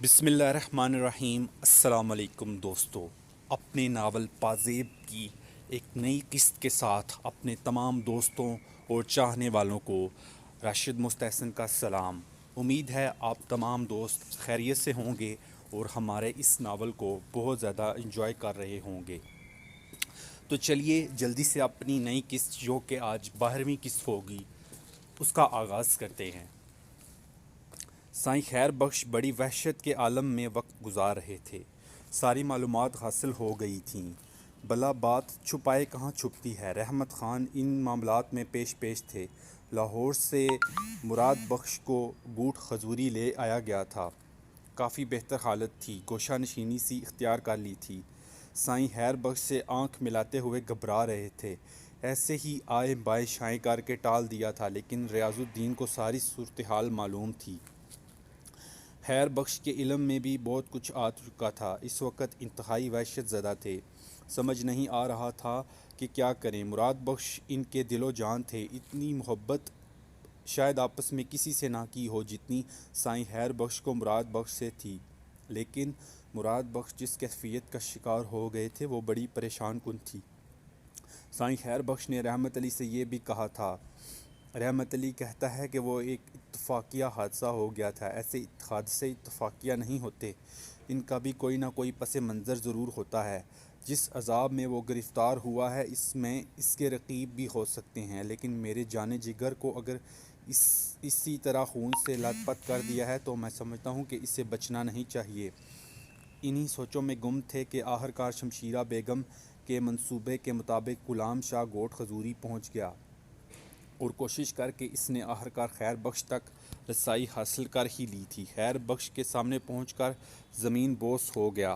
بسم اللہ الرحمن الرحیم۔ السلام علیکم دوستو، اپنے ناول پازیب کی ایک نئی قسط کے ساتھ اپنے تمام دوستوں اور چاہنے والوں کو راشد مستحسن کا سلام۔ امید ہے آپ تمام دوست خیریت سے ہوں گے اور ہمارے اس ناول کو بہت زیادہ انجوائے کر رہے ہوں گے۔ تو چلیے جلدی سے اپنی نئی قسط جو کہ آج 12ویں قسط ہوگی اس کا آغاز کرتے ہیں۔ سائیں خیر بخش بڑی وحشت کے عالم میں وقت گزار رہے تھے۔ ساری معلومات حاصل ہو گئی تھیں، بلا بات چھپائے کہاں چھپتی ہے۔ رحمت خان ان معاملات میں پیش تھے۔ لاہور سے مراد بخش کو بوٹ خزوری لے آیا گیا تھا۔ کافی بہتر حالت تھی، گوشہ نشینی سی اختیار کر لی تھی۔ سائیں خیر بخش سے آنکھ ملاتے ہوئے گھبرا رہے تھے۔ ایسے ہی آئیں بائیں شائیں کر کے ٹال دیا تھا، لیکن ریاض الدین کو ساری صورتحال معلوم تھی۔ خیر بخش کے علم میں بھی بہت کچھ آ چکا تھا۔ اس وقت انتہائی وحشت زدہ تھے، سمجھ نہیں آ رہا تھا کہ کیا کریں۔ مراد بخش ان کے دل و جان تھے، اتنی محبت شاید آپس میں کسی سے نہ کی ہو جتنی سائیں خیر بخش کو مراد بخش سے تھی۔ لیکن مراد بخش جس کیفیت کا شکار ہو گئے تھے وہ بڑی پریشان کن تھی۔ سائیں خیر بخش نے رحمت علی سے یہ بھی کہا تھا۔ رحمت علی کہتا ہے کہ وہ ایک اتفاقیہ حادثہ ہو گیا تھا۔ ایسے حادثے اتفاقیہ نہیں ہوتے، ان کا بھی کوئی نہ کوئی پس منظر ضرور ہوتا ہے۔ جس عذاب میں وہ گرفتار ہوا ہے اس میں اس کے رقیب بھی ہو سکتے ہیں، لیکن میرے جانے جگر کو اگر اسی طرح خون سے لت پت کر دیا ہے تو میں سمجھتا ہوں کہ اسے بچنا نہیں چاہیے۔ انہی سوچوں میں گم تھے کہ آخرکار شمشیرہ بیگم کے منصوبے کے مطابق غلام شاہ گوٹ خزوری پہنچ گیا اور کوشش کر کے اس نے آخرکار خیر بخش تک رسائی حاصل کر ہی لی تھی۔ خیر بخش کے سامنے پہنچ کر زمین بوس ہو گیا۔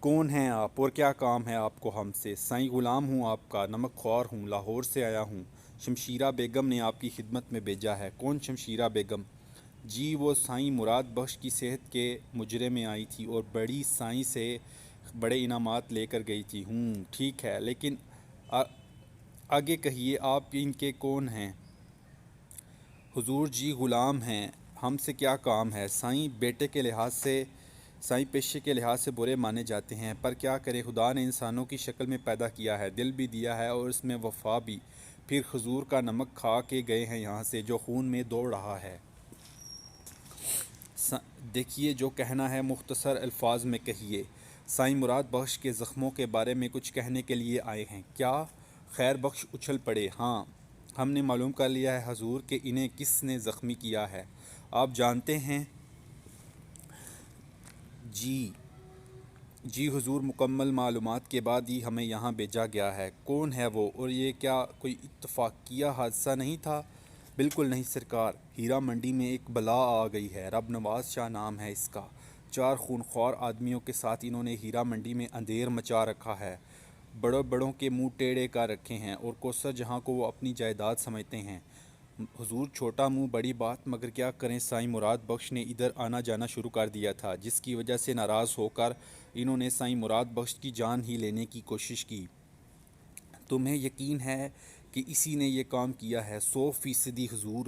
کون ہیں آپ اور کیا کام ہے آپ کو ہم سے؟ سائیں غلام ہوں آپ کا، نمک خوار ہوں، لاہور سے آیا ہوں۔ شمشیرہ بیگم نے آپ کی خدمت میں بھیجا ہے۔ کون شمشیرہ بیگم؟ جی وہ سائیں مراد بخش کی صحت کے مجرے میں آئی تھی اور بڑی سائیں سے بڑے انعامات لے کر گئی تھی۔ ٹھیک ہے، لیکن آگے کہیے آپ ان کے کون ہیں؟ حضور جی غلام ہیں، ہم سے کیا کام ہے؟ سائیں پیشے کے لحاظ سے برے مانے جاتے ہیں، پر کیا کرے، خدا نے انسانوں کی شکل میں پیدا کیا ہے، دل بھی دیا ہے اور اس میں وفا بھی۔ پھر حضور کا نمک کھا کے گئے ہیں یہاں سے، جو خون میں دوڑ رہا ہے۔ دیکھیے جو کہنا ہے مختصر الفاظ میں کہیے۔ سائیں مراد بخش کے زخموں کے بارے میں کچھ کہنے کے لیے آئے ہیں کیا؟ خیر بخش اچھل پڑے۔ ہاں، ہم نے معلوم کر لیا ہے حضور کہ انہیں کس نے زخمی کیا ہے۔ آپ جانتے ہیں؟ جی حضور، مکمل معلومات کے بعد ہی ہمیں یہاں بھیجا گیا ہے۔ کون ہے وہ، اور یہ کیا کوئی اتفاقیہ حادثہ نہیں تھا؟ بالکل نہیں سرکار، ہیرا منڈی میں ایک بلا آ گئی ہے، رب نواز شاہ نام ہے اس کا۔ 4 خونخوار آدمیوں کے ساتھ انہوں نے ہیرا منڈی میں اندھیر مچا رکھا ہے، بڑوں کے منہ ٹیڑھے کر رکھے ہیں اور کوثر جہاں کو وہ اپنی جائیداد سمجھتے ہیں۔ حضور چھوٹا منہ بڑی بات، مگر کیا کریں، سائیں مراد بخش نے ادھر آنا جانا شروع کر دیا تھا، جس کی وجہ سے ناراض ہو کر انہوں نے سائیں مراد بخش کی جان ہی لینے کی کوشش کی۔ تمہیں یقین ہے کہ اسی نے یہ کام کیا ہے؟ 100% حضور،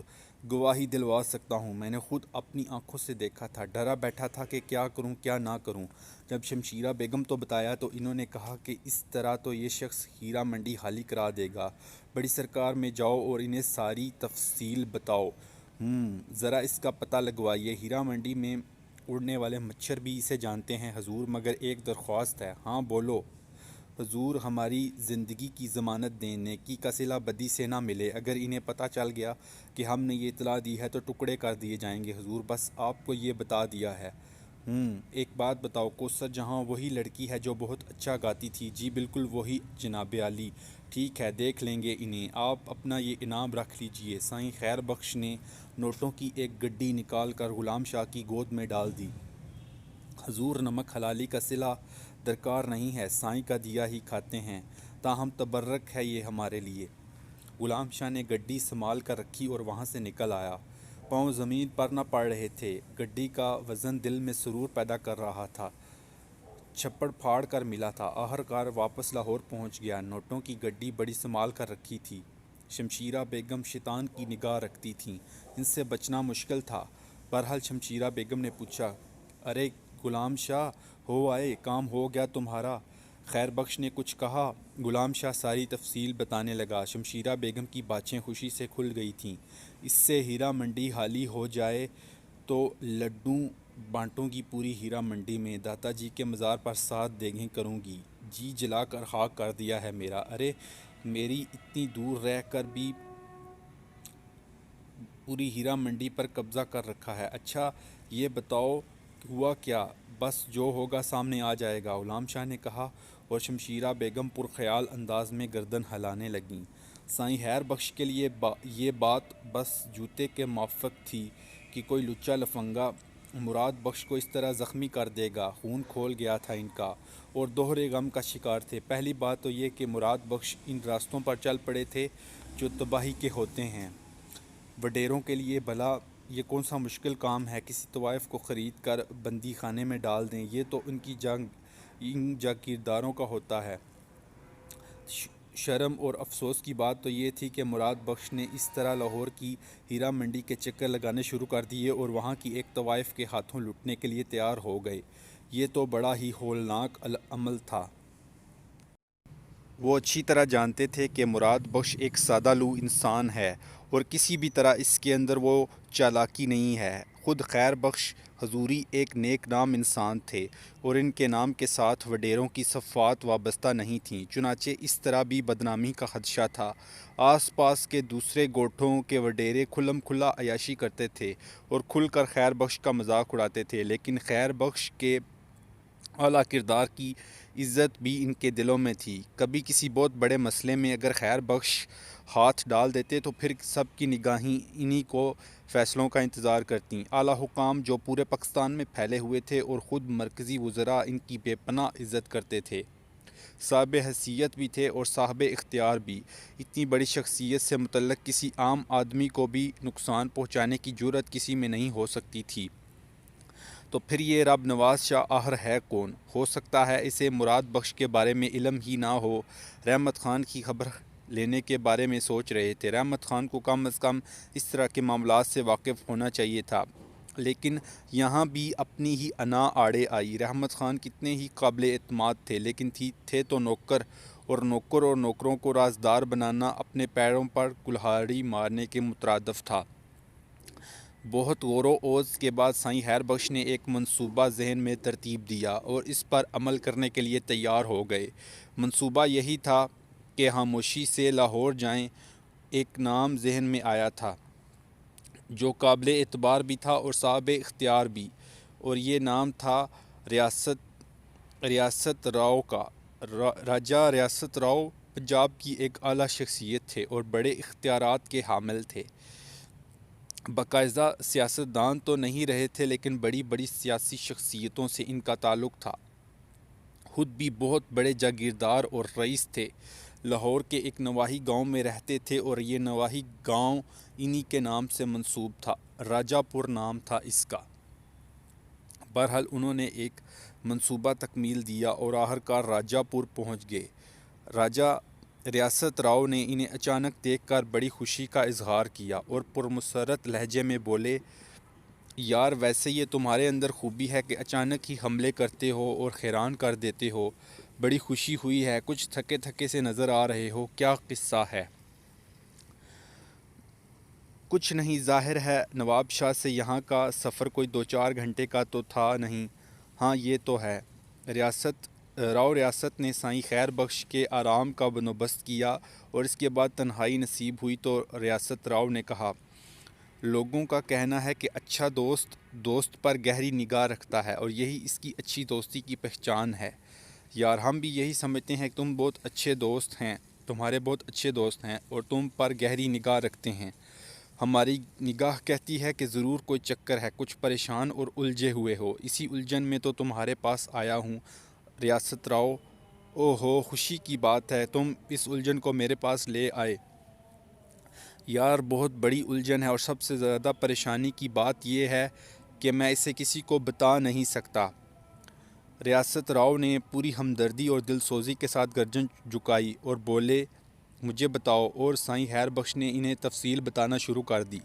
گواہی دلوا سکتا ہوں، میں نے خود اپنی آنکھوں سے دیکھا تھا، ڈرا بیٹھا تھا کہ کیا کروں کیا نہ کروں۔ جب شمشیرہ بیگم کو بتایا تو انہوں نے کہا کہ اس طرح تو یہ شخص ہیرا منڈی خالی کرا دے گا، بڑی سرکار میں جاؤ اور انہیں ساری تفصیل بتاؤ۔ ذرا اس کا پتہ لگوائیے، ہیرا منڈی میں اڑنے والے مچھر بھی اسے جانتے ہیں حضور، مگر ایک درخواست ہے۔ ہاں بولو حضور، ہماری زندگی کی ضمانت دیں، نیکی کا صلہ بدی سے نہ ملے، اگر انہیں پتہ چل گیا کہ ہم نے یہ اطلاع دی ہے تو ٹکڑے کر دیے جائیں گے حضور، بس آپ کو یہ بتا دیا ہے۔ ایک بات بتاؤ، کوثر جہاں وہی لڑکی ہے جو بہت اچھا گاتی تھی؟ جی بالکل وہی جناب عالی۔ ٹھیک ہے، دیکھ لیں گے انہیں، آپ اپنا یہ انعام رکھ لیجئے۔ سائیں خیر بخش نے نوٹوں کی ایک گڈی نکال کر غلام شاہ کی گود میں ڈال دی۔ حضور، نمک حلالی کا صلہ درکار نہیں ہے، سائیں کا دیا ہی کھاتے ہیں، تاہم تبرک ہے یہ ہمارے لیے۔ غلام شاہ نے گڈی سنبھال کر رکھی اور وہاں سے نکل آیا۔ پاؤں زمین پر نہ پڑ رہے تھے، گڈی کا وزن دل میں سرور پیدا کر رہا تھا، چھپڑ پھاڑ کر ملا تھا۔ آخرکار واپس لاہور پہنچ گیا۔ نوٹوں کی گڈی بڑی سنبھال کر رکھی تھی۔ شمشیرہ بیگم شیطان کی نگاہ رکھتی تھیں، ان سے بچنا مشکل تھا۔ بہرحال شمشیرہ بیگم نے پوچھا، ارے غلام شاہ، ہو آئے، کام ہو گیا تمہارا؟ خیر بخش نے کچھ کہا۔ غلام شاہ ساری تفصیل بتانے لگا۔ شمشیرہ بیگم کی باتیں خوشی سے کھل گئی تھیں۔ اس سے ہیرا منڈی خالی ہو جائے تو لڈوں بانٹوں گی پوری ہیرا منڈی میں، داتا جی کے مزار پر 7 دیگیں کروں گی، جی جلا کر خاک کر دیا ہے میرا۔ ارے میری اتنی دور رہ کر بھی پوری ہیرا منڈی پر قبضہ کر رکھا ہے۔ اچھا یہ بتاؤ ہوا کیا؟ بس جو ہوگا سامنے آ جائے گا، غلام شاہ نے کہا، اور شمشیرہ بیگم پرخیال انداز میں گردن ہلانے لگیں۔ سائیں خیر بخش کے لیے یہ بات بس جوتے کے موافق تھی کہ کوئی لچا لفنگا مراد بخش کو اس طرح زخمی کر دے گا۔ خون کھول گیا تھا ان کا اور دوہرے غم کا شکار تھے۔ پہلی بات تو یہ کہ مراد بخش ان راستوں پر چل پڑے تھے جو تباہی کے ہوتے ہیں۔ وڈیروں کے لیے بھلا یہ کون سا مشکل کام ہے، کسی طوائف کو خرید کر بندی خانے میں ڈال دیں، یہ تو ان جاگیرداروں کا ہوتا ہے۔ شرم اور افسوس کی بات تو یہ تھی کہ مراد بخش نے اس طرح لاہور کی ہیرا منڈی کے چکر لگانے شروع کر دیے اور وہاں کی ایک طوائف کے ہاتھوں لٹنے کے لیے تیار ہو گئے۔ یہ تو بڑا ہی ہولناک عمل تھا۔ وہ اچھی طرح جانتے تھے کہ مراد بخش ایک سادہ لوح انسان ہے اور کسی بھی طرح اس کے اندر وہ چالاکی نہیں ہے۔ خود خیر بخش حضوری ایک نیک نام انسان تھے اور ان کے نام کے ساتھ وڈیروں کی صفات وابستہ نہیں تھیں، چنانچہ اس طرح بھی بدنامی کا خدشہ تھا۔ آس پاس کے دوسرے گوٹھوں کے وڈیرے کھلم کھلا عیاشی کرتے تھے اور کھل کر خیر بخش کا مذاق اڑاتے تھے، لیکن خیر بخش کے اعلیٰ کردار کی عزت بھی ان کے دلوں میں تھی۔ کبھی کسی بہت بڑے مسئلے میں اگر خیر بخش ہاتھ ڈال دیتے تو پھر سب کی نگاہیں انہی کو فیصلوں کا انتظار کرتیں۔ اعلیٰ حکام جو پورے پاکستان میں پھیلے ہوئے تھے اور خود مرکزی وزراء ان کی بے پناہ عزت کرتے تھے، صاحب حیثیت بھی تھے اور صاحب اختیار بھی۔ اتنی بڑی شخصیت سے متعلق کسی عام آدمی کو بھی نقصان پہنچانے کی جرأت کسی میں نہیں ہو سکتی تھی۔ تو پھر یہ رب نواز شاہ آخر ہے کون؟ ہو سکتا ہے اسے مراد بخش کے بارے میں علم ہی نہ ہو۔ رحمت خان کی خبر لینے کے بارے میں سوچ رہے تھے۔ رحمت خان کو کم از کم اس طرح کے معاملات سے واقف ہونا چاہیے تھا، لیکن یہاں بھی اپنی ہی انا آڑے آئی۔ رحمت خان کتنے ہی قابل اعتماد تھے، لیکن تھے تو نوکر، اور نوکروں کو رازدار بنانا اپنے پیروں پر کلہاڑی مارنے کے مترادف تھا۔ بہت غور و خوض کے بعد سائیں خیر بخش نے ایک منصوبہ ذہن میں ترتیب دیا اور اس پر عمل کرنے کے لیے تیار ہو گئے۔ منصوبہ یہی تھا کہ خاموشی سے لاہور جائیں۔ ایک نام ذہن میں آیا تھا جو قابل اعتبار بھی تھا اور صاحب اختیار بھی، اور یہ نام تھا ریاست راؤ کا۔ راجہ ریاست راؤ پنجاب کی ایک اعلیٰ شخصیت تھے اور بڑے اختیارات کے حامل تھے۔ باقاعدہ سیاستدان تو نہیں رہے تھے، لیکن بڑی بڑی سیاسی شخصیتوں سے ان کا تعلق تھا۔ خود بھی بہت بڑے جاگیردار اور رئیس تھے۔ لاہور کے ایک نواحی گاؤں میں رہتے تھے اور یہ نواحی گاؤں انہی کے نام سے منسوب تھا، راجہ پور نام تھا اس کا۔ بہرحال انہوں نے ایک منصوبہ تکمیل دیا اور آخرکار راجہ پور پہنچ گئے۔ راجہ ریاست راؤ نے انہیں اچانک دیکھ کر بڑی خوشی کا اظہار کیا اور پرمسرت لہجے میں بولے، یار ویسے یہ تمہارے اندر خوبی ہے کہ اچانک ہی حملے کرتے ہو اور حیران کر دیتے ہو۔ بڑی خوشی ہوئی ہے، کچھ تھکے تھکے سے نظر آ رہے ہو، کیا قصہ ہے؟ کچھ نہیں، ظاہر ہے نواب شاہ سے یہاں کا سفر کوئی 2-4 گھنٹے کا تو تھا نہیں۔ ہاں یہ تو ہے۔ ریاست نے سائیں خیر بخش کے آرام کا بندوبست کیا اور اس کے بعد تنہائی نصیب ہوئی تو ریاست راؤ نے کہا، لوگوں کا کہنا ہے کہ اچھا دوست پر گہری نگاہ رکھتا ہے اور یہی اس کی اچھی دوستی کی پہچان ہے۔ یار ہم بھی یہی سمجھتے ہیں کہ تمہارے بہت اچھے دوست ہیں اور تم پر گہری نگاہ رکھتے ہیں۔ ہماری نگاہ کہتی ہے کہ ضرور کوئی چکر ہے، کچھ پریشان اور الجھے ہوئے ہو، اسی الجھن میں تو تمہارے پاس آیا ہوں۔ ریاست راؤ، او ہو، خوشی کی بات ہے، تم اس الجھن کو میرے پاس لے آئے۔ یار بہت بڑی الجھن ہے اور سب سے زیادہ پریشانی کی بات یہ ہے کہ میں اسے کسی کو بتا نہیں سکتا۔ ریاست راؤ نے پوری ہمدردی اور دل سوزی کے ساتھ گردن جھکائی اور بولے، مجھے بتاؤ، اور سائیں خیر بخش نے انہیں تفصیل بتانا شروع کر دی۔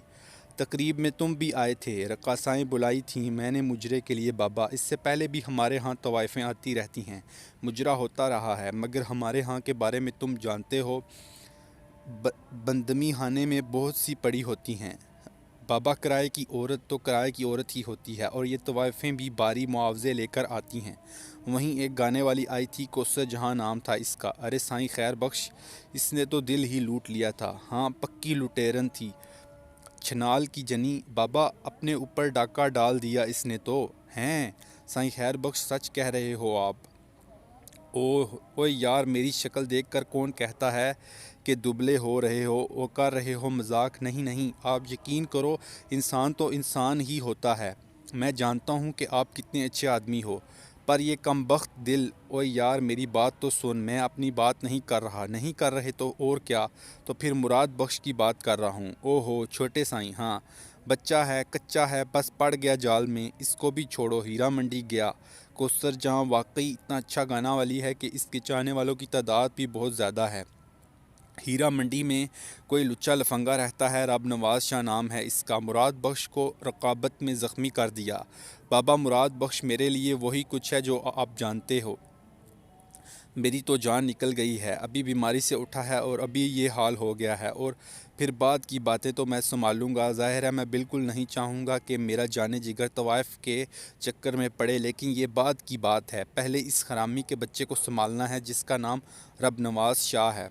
تقریب میں تم بھی آئے تھے، رقاصائیں بلائی تھیں میں نے مجرے کے لیے بابا، اس سے پہلے بھی ہمارے ہاں طوائفیں آتی رہتی ہیں، مجرا ہوتا رہا ہے، مگر ہمارے ہاں کے بارے میں تم جانتے ہو، بندمی خانے میں بہت سی پڑی ہوتی ہیں بابا، کرائے کی عورت تو کرائے کی عورت ہی ہوتی ہے، اور یہ طوائفیں بھی باری معاوضے لے کر آتی ہیں۔ وہیں ایک گانے والی آئی تھی، کوثر جہاں نام تھا اس کا، ارے سائیں خیر بخش، اس نے تو دل ہی لوٹ لیا تھا، ہاں پکی لٹیرن تھی، چھنال کی جنی، بابا اپنے اوپر ڈاکہ ڈال دیا اس نے تو، ہیں سائیں خیر بخش سچ کہہ رہے ہو آپ؟ اوہ یار، میری شکل دیکھ کر کون کہتا ہے کہ دبلے ہو رہے ہو اور کر رہے ہو مذاق؟ نہیں نہیں، آپ یقین کرو، انسان تو انسان ہی ہوتا ہے، میں جانتا ہوں کہ آپ کتنے اچھے آدمی ہو، پر یہ کم بخت دل، اوے یار میری بات تو سن، میں اپنی بات نہیں کر رہا، نہیں کر رہے تو اور کیا، تو پھر مراد بخش کی بات کر رہا ہوں۔ او ہو چھوٹے سائیں، ہاں بچہ ہے، کچا ہے، بس پڑ گیا جال میں، اس کو بھی چھوڑو، ہیرا منڈی گیا۔ کوثر جہاں واقعی اتنا اچھا گانا والی ہے کہ اس کے چاہنے والوں کی تعداد بھی بہت زیادہ ہے۔ ہیرا منڈی میں کوئی لچا لفنگا رہتا ہے، رب نواز شاہ نام ہے اس کا، مراد بخش کو رقابت میں زخمی کر دیا۔ بابا مراد بخش میرے لیے وہی کچھ ہے جو آپ جانتے ہو، میری تو جان نکل گئی ہے، ابھی بیماری سے اٹھا ہے اور ابھی یہ حال ہو گیا ہے، اور پھر بعد کی باتیں تو میں سنبھالوں گا، ظاہر ہے میں بالکل نہیں چاہوں گا کہ میرا جان جگر طوائف کے چکر میں پڑے، لیکن یہ بعد کی بات ہے، پہلے اس حرامی کے بچے کو سنبھالنا ہے جس کا نام رب نواز شاہ ہے۔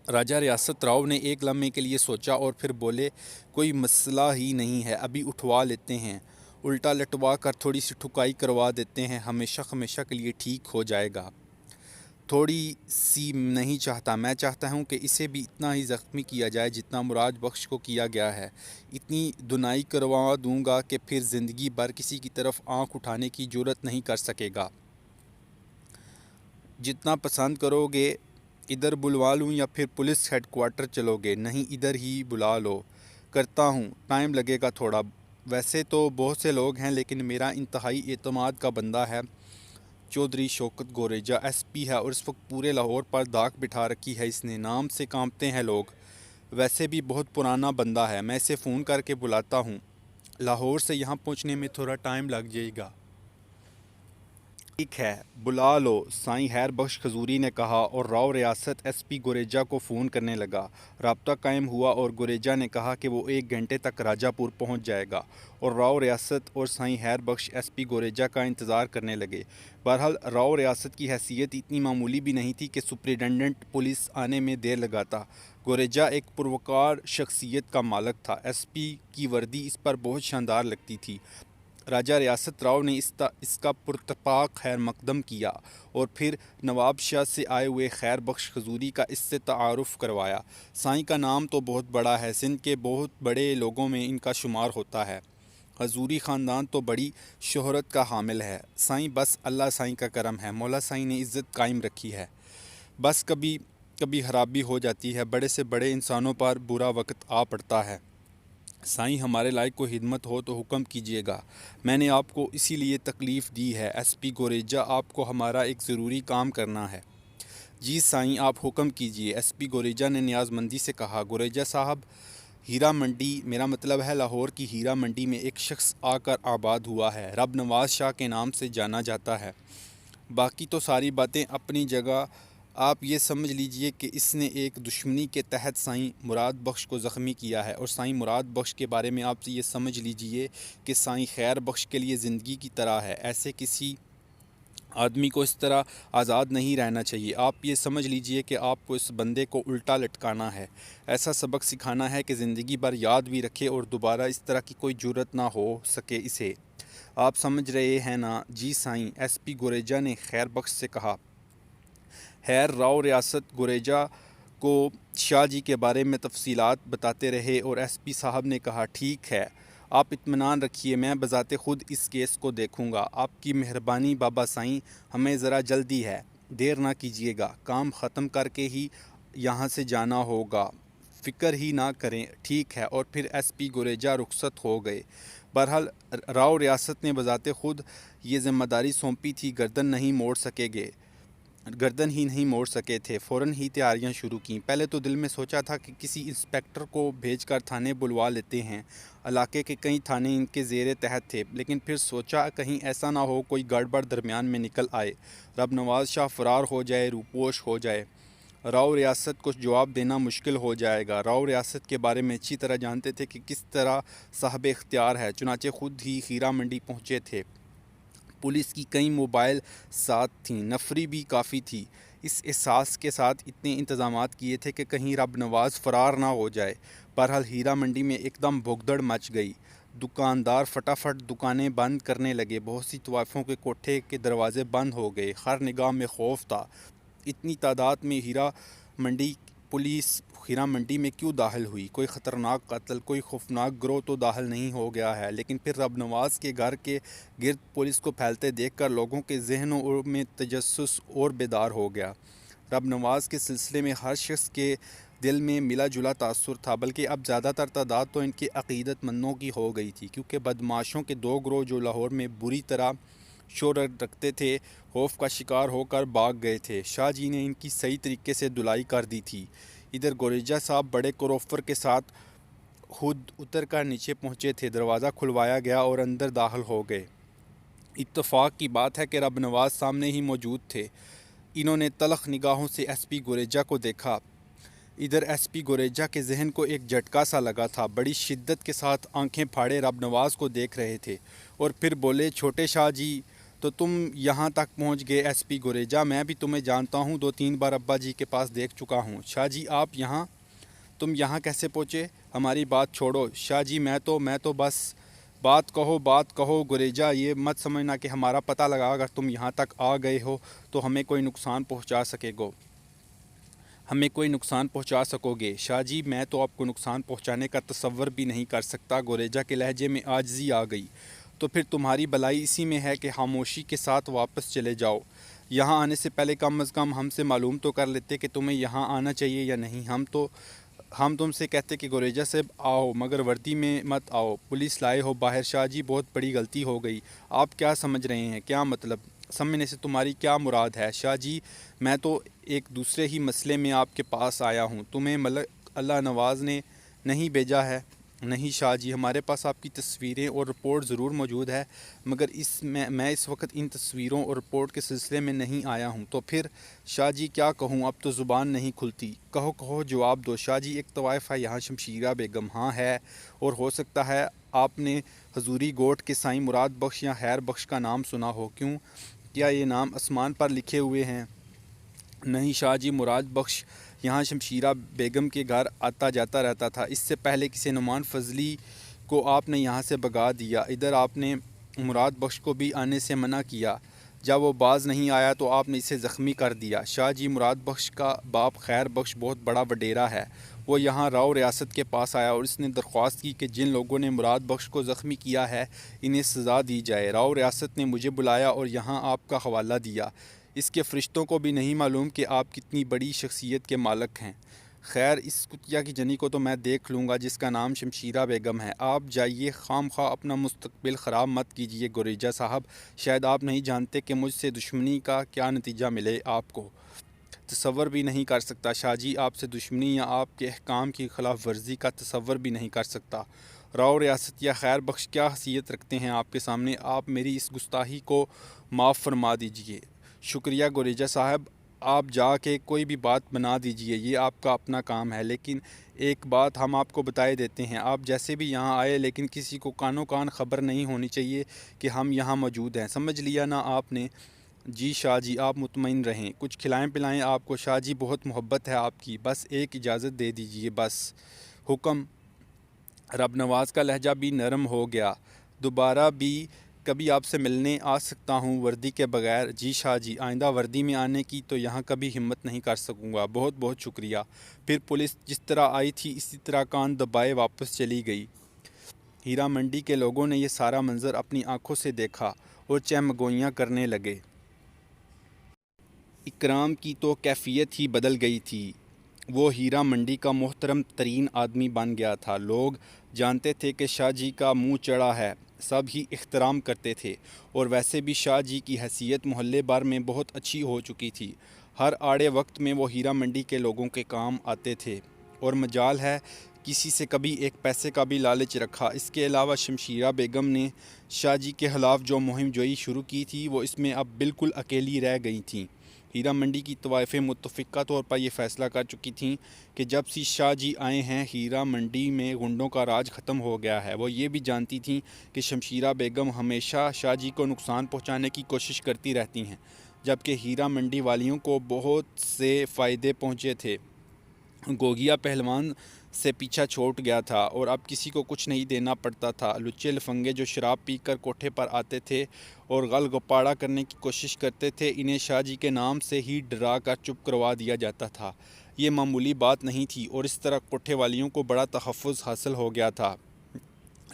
راجہ ریاست راؤ نے ایک لمحے کے لیے سوچا اور پھر بولے، کوئی مسئلہ ہی نہیں ہے، ابھی اٹھوا لیتے ہیں، الٹا لٹوا کر تھوڑی سی ٹھکائی کروا دیتے ہیں، ہمیشہ ہمیشہ کے لیے ٹھیک ہو جائے گا۔ تھوڑی سی نہیں چاہتا، میں چاہتا ہوں کہ اسے بھی اتنا ہی زخمی کیا جائے جتنا مراد بخش کو کیا گیا ہے، اتنی دنائی کروا دوں گا کہ پھر زندگی بھر کسی کی طرف آنکھ اٹھانے کی جرات نہیں کر سکے گا۔ جتنا پسند کرو گے، ادھر بلوا لوں یا پھر پولیس ہیڈ کوارٹر چلو گے؟ نہیں ادھر ہی بلا لو، کرتا ہوں، ٹائم لگے گا تھوڑا، ویسے تو بہت سے لوگ ہیں لیکن میرا انتہائی اعتماد کا بندہ ہے چودھری شوکت گوریجا، ایس پی ہے اور اس وقت پورے لاہور پر داغ بٹھا رکھی ہے اس نے، نام سے کانپتے ہیں لوگ، ویسے بھی بہت پرانا بندہ ہے، میں اسے فون کر کے بلاتا ہوں، لاہور سے یہاں پہنچنے میں تھوڑا ٹائم لگ جائے گا۔ ٹھیک ہے بلا لو، سائیں خیر بخش کھجوری نے کہا اور راؤ ریاست ایس پی گوریجا کو فون کرنے لگا۔ رابطہ قائم ہوا اور گوریجا نے کہا کہ وہ 1 گھنٹے تک راجہ پور پہنچ جائے گا، اور راؤ ریاست اور سائیں خیر بخش ایس پی گوریجا کا انتظار کرنے لگے۔ بہرحال راؤ ریاست کی حیثیت اتنی معمولی بھی نہیں تھی کہ سپرنٹنڈنٹ پولیس آنے میں دیر لگاتا۔ گوریجا ایک پروقار شخصیت کا مالک تھا، ایس پی کی وردی اس پر بہت شاندار لگتی تھی۔ راجہ ریاست راؤ نے اس کا پرتپاک خیر مقدم کیا اور پھر نواب شاہ سے آئے ہوئے خیر بخش کھجوری کا اس سے تعارف کروایا۔ سائیں کا نام تو بہت بڑا ہے، سندھ کے بہت بڑے لوگوں میں ان کا شمار ہوتا ہے، حضوری خاندان تو بڑی شہرت کا حامل ہے، سائیں بس اللہ سائیں کا کرم ہے، مولا سائیں نے عزت قائم رکھی ہے، بس کبھی کبھی خرابی ہو جاتی ہے، بڑے سے بڑے انسانوں پر برا وقت آ پڑتا ہے، سائیں ہمارے لائق کو خدمت ہو تو حکم کیجیے گا، میں نے آپ کو اسی لیے تکلیف دی ہے، ایس پی گوریجا آپ کو ہمارا ایک ضروری کام کرنا ہے۔ جی سائیں آپ حکم کیجیے، ایس پی گوریجا نے نیاز مندی سے کہا۔ گوریجا صاحب، ہیرا منڈی، میرا مطلب ہے لاہور کی ہیرا منڈی میں ایک شخص آ کر آباد ہوا ہے، رب نواز شاہ کے نام سے جانا جاتا ہے، باقی تو ساری باتیں اپنی جگہ، آپ یہ سمجھ لیجئے کہ اس نے ایک دشمنی کے تحت سائیں مراد بخش کو زخمی کیا ہے، اور سائیں مراد بخش کے بارے میں آپ یہ سمجھ لیجئے کہ سائیں خیر بخش کے لیے زندگی کی طرح ہے، ایسے کسی آدمی کو اس طرح آزاد نہیں رہنا چاہیے، آپ یہ سمجھ لیجئے کہ آپ کو اس بندے کو الٹا لٹکانا ہے، ایسا سبق سکھانا ہے کہ زندگی بھر یاد بھی رکھے اور دوبارہ اس طرح کی کوئی جرات نہ ہو سکے اسے، آپ سمجھ رہے ہیں نا؟ جی سائیں، ایس پی گوریجا نے خیر بخش سے کہا۔ خیر راؤ ریاست گوریجا کو شاہ جی کے بارے میں تفصیلات بتاتے رہے اور ایس پی صاحب نے کہا، ٹھیک ہے آپ اطمینان رکھیے، میں بذات خود اس کیس کو دیکھوں گا، آپ کی مہربانی بابا سائیں، ہمیں ذرا جلدی ہے، دیر نہ کیجیے گا، کام ختم کر کے ہی یہاں سے جانا ہوگا، فکر ہی نہ کریں، ٹھیک ہے، اور پھر ایس پی گوریجا رخصت ہو گئے۔ بہرحال راؤ ریاست نے بذات خود یہ ذمہ داری سونپی تھی، گردن نہیں موڑ سکے گے، گردن ہی نہیں موڑ سکے تھے، فوراً ہی تیاریاں شروع کیں۔ پہلے تو دل میں سوچا تھا کہ کسی انسپکٹر کو بھیج کر تھانے بلوا لیتے ہیں، علاقے کے کئی تھانے ان کے زیر تحت تھے، لیکن پھر سوچا کہیں ایسا نہ ہو کوئی گڑبڑ درمیان میں نکل آئے، رب نواز شاہ فرار ہو جائے، روپوش ہو جائے، راؤ ریاست کو جواب دینا مشکل ہو جائے گا۔ راؤ ریاست کے بارے میں اچھی طرح جانتے تھے کہ کس طرح صاحب اختیار ہے، چنانچہ خود ہی ہیرا منڈی پہنچے تھے۔ پولیس کی کئی موبائل ساتھ تھیں، نفری بھی کافی تھی۔ اس احساس کے ساتھ اتنے انتظامات کیے تھے کہ کہیں رب نواز فرار نہ ہو جائے۔ بہرحال ہیرا منڈی میں ایک دم بھگدڑ مچ گئی، دکاندار فٹافٹ دکانیں بند کرنے لگے، بہت سی طوائفوں کے کوٹھے کے دروازے بند ہو گئے، ہر نگاہ میں خوف تھا۔ اتنی تعداد میں پولیس ہیرا منڈی میں کیوں داخل ہوئی؟ کوئی خطرناک قتل، کوئی خوفناک گروہ تو داخل نہیں ہو گیا ہے؟ لیکن پھر رب نواز کے گھر کے گرد پولیس کو پھیلتے دیکھ کر لوگوں کے ذہنوں میں تجسس اور بیدار ہو گیا۔ رب نواز کے سلسلے میں ہر شخص کے دل میں ملا جلا تاثر تھا، بلکہ اب زیادہ تر تعداد تو ان کے عقیدت مندوں کی ہو گئی تھی، کیونکہ بدماشوں کے دو گروہ جو لاہور میں بری طرح شہرت رکھتے تھے، خوف کا شکار ہو کر بھاگ گئے تھے۔ شاہ جی نے ان کی صحیح طریقے سے دھلائی کر دی تھی۔ ادھر گوریزا صاحب بڑے کروفر کے ساتھ خود اتر کر نیچے پہنچے تھے، دروازہ کھلوایا گیا اور اندر داخل ہو گئے۔ اتفاق کی بات ہے کہ رب نواز سامنے ہی موجود تھے۔ انہوں نے تلخ نگاہوں سے ایس پی گوریزا کو دیکھا۔ ادھر ایس پی گوریزا کے ذہن کو ایک جھٹکا سا لگا تھا، بڑی شدت کے ساتھ آنکھیں پھاڑے رب نواز کو دیکھ رہے تھے، اور پھر بولے، چھوٹے شاہ جی تو تم یہاں تک پہنچ گئے؟ ایس پی گوریزا، میں بھی تمہیں جانتا ہوں، 2-3 بار ابا جی کے پاس دیکھ چکا ہوں۔ شاہ جی تم یہاں کیسے پہنچے؟ ہماری بات چھوڑو شاہ جی، میں تو بس بات کہو گوریزا، یہ مت سمجھنا کہ ہمارا پتہ لگا اگر تم یہاں تک آ گئے ہو تو ہمیں کوئی نقصان پہنچا سکو گے۔ شاہ جی، میں تو آپ کو نقصان پہنچانے کا تصور بھی نہیں کر سکتا۔ گوریزا کے لہجے میں عاجزی آ گئی۔ تو پھر تمہاری بلائی اسی میں ہے کہ خاموشی کے ساتھ واپس چلے جاؤ۔ یہاں آنے سے پہلے کم از کم ہم سے معلوم تو کر لیتے کہ تمہیں یہاں آنا چاہیے یا نہیں۔ ہم تم سے کہتے کہ گوریزا صاحب آؤ، مگر وردی میں مت آؤ، پولیس لائے ہو باہر۔ شاہ جی، بہت بڑی غلطی ہو گئی۔ آپ کیا سمجھ رہے ہیں؟ کیا مطلب؟ سمجھنے سے تمہاری کیا مراد ہے؟ شاہ جی، میں تو ایک دوسرے ہی مسئلے میں آپ کے پاس آیا ہوں، تمہیں ملک اللہ نواز نے نہیں بھیجا ہے۔ نہیں شاہ جی، ہمارے پاس آپ کی تصویریں اور رپورٹ ضرور موجود ہے، مگر میں اس وقت ان تصویروں اور رپورٹ کے سلسلے میں نہیں آیا ہوں۔ تو پھر شاہ جی کیا کہوں؟ اب تو زبان نہیں کھلتی۔ کہو جواب دو شاہ جی۔ ایک طوائف ہے یہاں، شمشیرہ بیگم۔ ہاں ہے، اور ہو سکتا ہے آپ نے حضوری گوٹ کے سائیں مراد بخش یا خیر بخش کا نام سنا ہو۔ کیوں؟ کیا یہ نام آسمان پر لکھے ہوئے ہیں؟ نہیں شاہ جی، مراد بخش یہاں شمشیرہ بیگم کے گھر آتا جاتا رہتا تھا، اس سے پہلے کسی نعمان فضلی کو آپ نے یہاں سے بھگا دیا۔ ادھر آپ نے مراد بخش کو بھی آنے سے منع کیا، جب وہ باز نہیں آیا تو آپ نے اسے زخمی کر دیا۔ شاہ جی، مراد بخش کا باپ خیر بخش بہت بڑا وڈیرا ہے، وہ یہاں راؤ ریاست کے پاس آیا اور اس نے درخواست کی کہ جن لوگوں نے مراد بخش کو زخمی کیا ہے انہیں سزا دی جائے۔ راؤ ریاست نے مجھے بلایا اور یہاں آپ کا حوالہ دیا۔ اس کے فرشتوں کو بھی نہیں معلوم کہ آپ کتنی بڑی شخصیت کے مالک ہیں۔ خیر، اس کتیا کی جنی کو تو میں دیکھ لوں گا جس کا نام شمشیرہ بیگم ہے۔ آپ جائیے، خام خواہ اپنا مستقبل خراب مت کیجیے گوریزا صاحب۔ شاید آپ نہیں جانتے کہ مجھ سے دشمنی کا کیا نتیجہ ملے آپ کو۔ تصور بھی نہیں کر سکتا شاہ جی، آپ سے دشمنی یا آپ کے احکام کی خلاف ورزی کا تصور بھی نہیں کر سکتا۔ راؤ ریاست یا خیر بخش کیا حیثیت رکھتے ہیں آپ کے سامنے؟ آپ میری اس گستاخی کو معاف فرما دیجیے۔ شکریہ گوریزا صاحب، آپ جا کے کوئی بھی بات بنا دیجیے، یہ آپ کا اپنا کام ہے، لیکن ایک بات ہم آپ کو بتائے دیتے ہیں، آپ جیسے بھی یہاں آئے لیکن کسی کو کانوں کان خبر نہیں ہونی چاہیے کہ ہم یہاں موجود ہیں، سمجھ لیا نا آپ نے؟ جی شاہ جی، آپ مطمئن رہیں، کچھ کھلائیں پلائیں آپ کو شاہ جی، بہت محبت ہے آپ کی، بس ایک اجازت دے دیجیے بس۔ حکم۔ رب نواز کا لہجہ بھی نرم ہو گیا۔ دوبارہ بھی کبھی آپ سے ملنے آ سکتا ہوں وردی کے بغیر؟ جی شاہ جی، آئندہ وردی میں آنے کی تو یہاں کبھی ہمت نہیں کر سکوں گا، بہت بہت شکریہ۔ پھر پولیس جس طرح آئی تھی اسی طرح کان دبائے واپس چلی گئی۔ ہیرا منڈی کے لوگوں نے یہ سارا منظر اپنی آنکھوں سے دیکھا اور چہمگوئیاں کرنے لگے۔ اکرام کی تو کیفیت ہی بدل گئی تھی، وہ ہیرا منڈی کا محترم ترین آدمی بن گیا تھا۔ لوگ جانتے تھے کہ شاہ جی کا منہ چڑھا ہے، سب ہی احترام کرتے تھے، اور ویسے بھی شاہ جی کی حیثیت محلے بھر میں بہت اچھی ہو چکی تھی۔ ہر آڑے وقت میں وہ ہیرا منڈی کے لوگوں کے کام آتے تھے، اور مجال ہے کسی سے کبھی ایک پیسے کا بھی لالچ رکھا۔ اس کے علاوہ شمشیرہ بیگم نے شاہ جی کے خلاف جو مہم جوئی شروع کی تھی وہ اس میں اب بالکل اکیلی رہ گئی تھیں۔ ہیرا منڈی کی طوائفیں متفقہ طور پر یہ فیصلہ کر چکی تھیں کہ جب سے شاہ جی آئے ہیں ہیرا منڈی میں گنڈوں کا راج ختم ہو گیا ہے۔ وہ یہ بھی جانتی تھیں کہ شمشیرہ بیگم ہمیشہ شاہ جی کو نقصان پہنچانے کی کوشش کرتی رہتی ہیں، جبکہ ہیرا منڈی والیوں کو بہت سے فائدے پہنچے تھے۔ گوگیا پہلوان سے پیچھا چھوٹ گیا تھا اور اب کسی کو کچھ نہیں دینا پڑتا تھا۔ لچے لفنگے جو شراب پی کر کوٹھے پر آتے تھے اور غل گپاڑا کرنے کی کوشش کرتے تھے، انہیں شاہ جی کے نام سے ہی ڈرا کر چپ کروا دیا جاتا تھا۔ یہ معمولی بات نہیں تھی اور اس طرح کوٹھے والیوں کو بڑا تحفظ حاصل ہو گیا تھا۔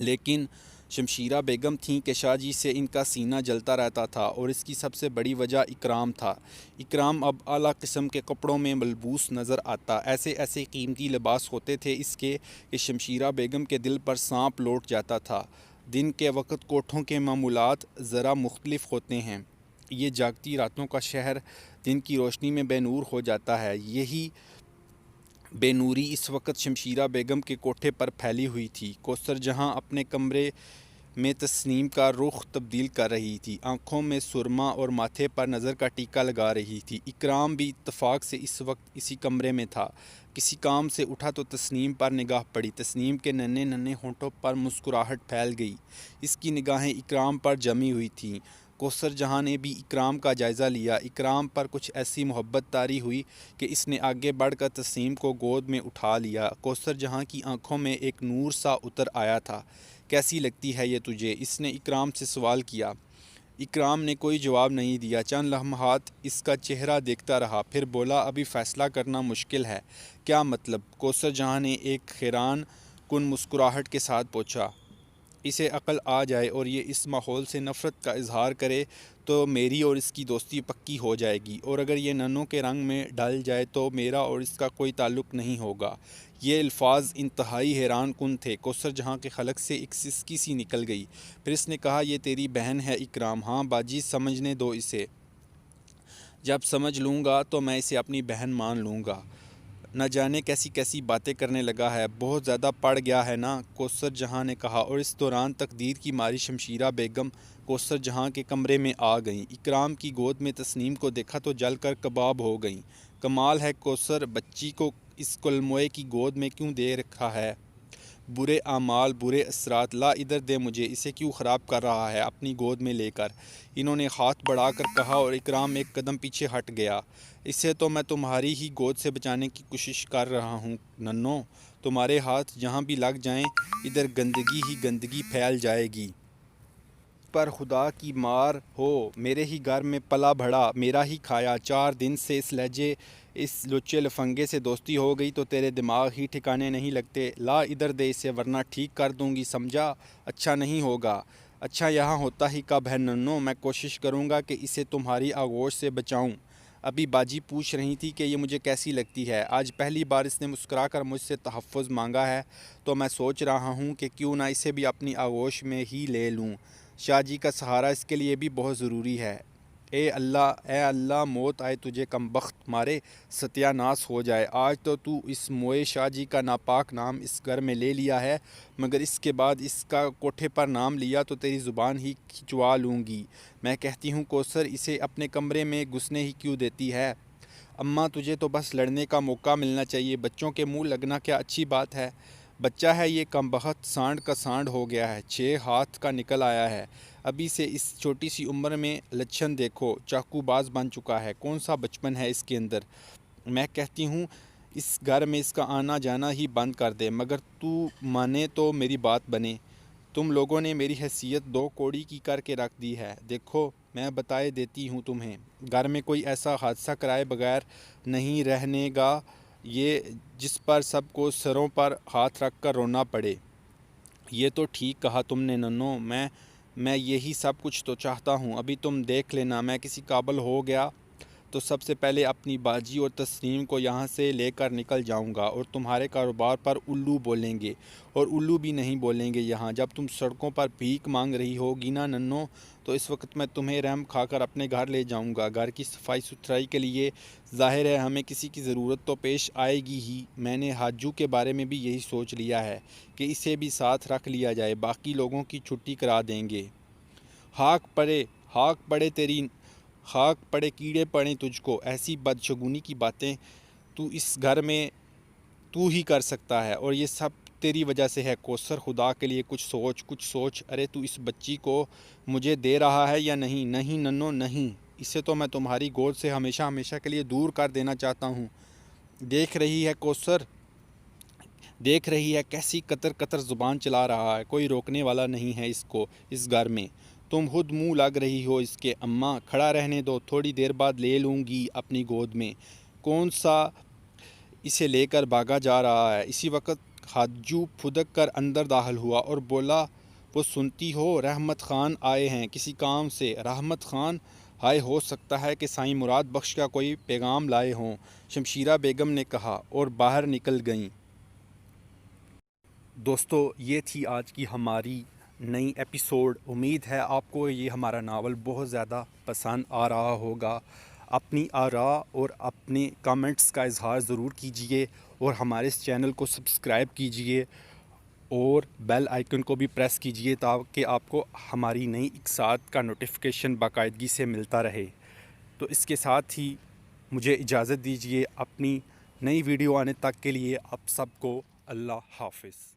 لیکن شمشیرہ بیگم تھیں کہ شاہ جی سے ان کا سینہ جلتا رہتا تھا، اور اس کی سب سے بڑی وجہ اکرام تھا۔ اکرام اب اعلیٰ قسم کے کپڑوں میں ملبوس نظر آتا۔ ایسے قیمتی لباس ہوتے تھے اس کے کہ شمشیرہ بیگم کے دل پر سانپ لوٹ جاتا تھا۔ دن کے وقت کوٹھوں کے معمولات ذرا مختلف ہوتے ہیں۔ یہ جاگتی راتوں کا شہر دن کی روشنی میں بے نور ہو جاتا ہے۔ یہی بے نوری اس وقت شمشیرہ بیگم کے کوٹھے پر پھیلی ہوئی تھی۔ کوثر جہاں اپنے کمرے میں تسنیم کا رخ تبدیل کر رہی تھی، آنکھوں میں سرما اور ماتھے پر نظر کا ٹیکا لگا رہی تھی۔ اکرام بھی اتفاق سے اس وقت اسی کمرے میں تھا۔ کسی کام سے اٹھا تو تسنیم پر نگاہ پڑی۔ تسنیم کے ننھے ننھے ہونٹوں پر مسکراہٹ پھیل گئی۔ اس کی نگاہیں اکرام پر جمی ہوئی تھیں۔ کوثر جہاں نے بھی اکرام کا جائزہ لیا۔ اکرام پر کچھ ایسی محبت طاری ہوئی کہ اس نے آگے بڑھ کر تسنیم کو گود میں اٹھا لیا۔ کوثر جہاں کی آنکھوں میں ایک نور سا اتر آیا تھا۔ کیسی لگتی ہے یہ تجھے؟ اس نے اکرام سے سوال کیا۔ اکرام نے کوئی جواب نہیں دیا۔ چند لمحات اس کا چہرہ دیکھتا رہا، پھر بولا، ابھی فیصلہ کرنا مشکل ہے۔ کیا مطلب؟ کوثر جہاں نے ایک حیران کن مسکراہٹ کے ساتھ پوچھا۔ اسے عقل آ جائے اور یہ اس ماحول سے نفرت کا اظہار کرے تو میری اور اس کی دوستی پکی ہو جائے گی، اور اگر یہ ننھوں کے رنگ میں ڈل جائے تو میرا اور اس کا کوئی تعلق نہیں ہوگا۔ یہ الفاظ انتہائی حیران کن تھے۔ کوثر جہاں کے حلق سے ایک سسکی سی نکل گئی۔ پھر اس نے کہا، یہ تیری بہن ہے اکرام؟ ہاں باجی، سمجھنے دو اسے۔ جب سمجھ لوں گا تو میں اسے اپنی بہن مان لوں گا۔ نہ جانے کیسی کیسی باتیں کرنے لگا ہے، بہت زیادہ پڑ گیا ہے نا، کوثر جہاں نے کہا، اور اس دوران تقدیر کی ماری شمشیرہ بیگم کوثر جہاں کے کمرے میں آ گئیں۔ اکرام کی گود میں تسنیم کو دیکھا تو جل کر کباب ہو گئیں۔ کمال ہے کوثر، بچی کو اس کلموئے کی گود میں کیوں دے رکھا ہے؟ برے اعمال، برے اثرات، لا ادھر دے مجھے، اسے کیوں خراب کر رہا ہے اپنی گود میں لے کر؟ انہوں نے ہاتھ بڑھا کر کہا اور اکرام ایک قدم پیچھے ہٹ گیا۔ اسے تو میں تمہاری ہی گود سے بچانے کی کوشش کر رہا ہوں ننھوں، تمہارے ہاتھ جہاں بھی لگ جائیں ادھر گندگی ہی گندگی پھیل جائے گی۔ پر خدا کی مار ہو، میرے ہی گھر میں پلا بڑھا، میرا ہی کھایا، 4 دن سے اس لہجے اس لچے لفنگے سے دوستی ہو گئی تو تیرے دماغ ہی ٹھکانے نہیں لگتے۔ لا ادھر دے اسے ورنہ ٹھیک کر دوں گی، سمجھا؟ اچھا نہیں ہوگا۔ اچھا یہاں ہوتا ہی کب ہے ننھوں، میں کوشش کروں گا کہ اسے تمہاری آغوش سے بچاؤں۔ ابھی باجی پوچھ رہی تھی کہ یہ مجھے کیسی لگتی ہے۔ آج پہلی بار اس نے مسکرا کر مجھ سے تحفظ مانگا ہے تو میں سوچ رہا ہوں کہ کیوں نہ اسے بھی اپنی آغوش میں ہی لے لوں۔ شاہ جی کا سہارا اس کے لیے بھی بہت ضروری ہے۔ اے اللہ موت آئے تجھے کمبخت، مارے ستیہ ناس ہو جائے۔ آج تو اس موئے شاہ جی کا ناپاک نام اس گھر میں لے لیا ہے، مگر اس کے بعد اس کا کوٹھے پر نام لیا تو تیری زبان ہی کھچوا لوں گی۔ میں کہتی ہوں کوثر، اسے اپنے کمرے میں گھسنے ہی کیوں دیتی ہے؟ اماں تجھے تو بس لڑنے کا موقع ملنا چاہیے، بچوں کے منہ لگنا کیا اچھی بات ہے؟ بچہ ہے یہ کمبخت، سانڈ کا سانڈ ہو گیا ہے، 6 ہاتھ کا نکل آیا ہے۔ ابھی سے اس چھوٹی سی عمر میں لچھن دیکھو، چاقو باز بن چکا ہے، کون سا بچپن ہے اس کے اندر؟ میں کہتی ہوں اس گھر میں اس کا آنا جانا ہی بند کر دے، مگر تو مانے تو میری بات بنے۔ تم لوگوں نے میری حیثیت 2 کوڑی کی کر کے رکھ دی ہے۔ دیکھو میں بتائے دیتی ہوں تمہیں، گھر میں کوئی ایسا حادثہ کرائے بغیر نہیں رہنے گا یہ جس پر سب کو سروں پر ہاتھ رکھ کر رونا پڑے۔ یہ تو ٹھیک کہا تم نے ننھوں، میں یہی سب کچھ تو چاہتا ہوں۔ ابھی تم دیکھ لینا، میں کسی قابل ہو گیا تو سب سے پہلے اپنی باجی اور تسنیم کو یہاں سے لے کر نکل جاؤں گا، اور تمہارے کاروبار پر الو بولیں گے، اور الو بھی نہیں بولیں گے یہاں۔ جب تم سڑکوں پر بھیک مانگ رہی ہوگی نا ننو، تو اس وقت میں تمہیں رحم کھا کر اپنے گھر لے جاؤں گا۔ گھر کی صفائی ستھرائی کے لیے ظاہر ہے ہمیں کسی کی ضرورت تو پیش آئے گی ہی۔ میں نے حاجو کے بارے میں بھی یہی سوچ لیا ہے کہ اسے بھی ساتھ رکھ لیا جائے، باقی لوگوں کی چھٹی کرا دیں گے۔ ہاک پڑے کیڑے پڑیں تجھ کو، ایسی بدشگونی کی باتیں تو اس گھر میں تو ہی کر سکتا ہے، اور یہ سب تیری وجہ سے ہے۔ کوثر خدا کے لیے کچھ سوچ۔ ارے تو اس بچی کو مجھے دے رہا ہے یا نہیں؟ نہیں ننو نہیں، اسے تو میں تمہاری گود سے ہمیشہ کے لیے دور کر دینا چاہتا ہوں۔ دیکھ رہی ہے کوثر، دیکھ رہی ہے کیسی قطر زبان چلا رہا ہے، کوئی روکنے والا نہیں ہے اس کو اس گھر میں۔ تم خود منہ لگ رہی ہو اس کے۔ اماں کھڑا رہنے دو، تھوڑی دیر بعد لے لوں گی اپنی گود میں۔ کون سا اسے لے کر بھاگا جا رہا ہے؟ اسی وقت حاجو پھدک کر اندر داخل ہوا اور بولا، وہ سنتی ہو رحمت خان آئے ہیں کسی کام سے؟ رحمت خان؟ ہائے، ہو سکتا ہے کہ سائیں مراد بخش کا کوئی پیغام لائے ہوں، شمشیرہ بیگم نے کہا، اور باہر نکل گئیں۔ دوستو، یہ تھی آج کی ہماری نئی ایپیسوڈ۔ امید ہے آپ کو یہ ہمارا ناول بہت زیادہ پسند آ رہا ہوگا۔ اپنی آراء اور اپنے کامنٹس کا اظہار ضرور کیجئے، اور ہمارے اس چینل کو سبسکرائب کیجئے اور بیل آئیکن کو بھی پریس کیجئے، تاکہ آپ کو ہماری نئی اقساط کا نوٹیفیکیشن باقاعدگی سے ملتا رہے۔ تو اس کے ساتھ ہی مجھے اجازت دیجئے۔ اپنی نئی ویڈیو آنے تک کے لیے آپ سب کو اللہ حافظ۔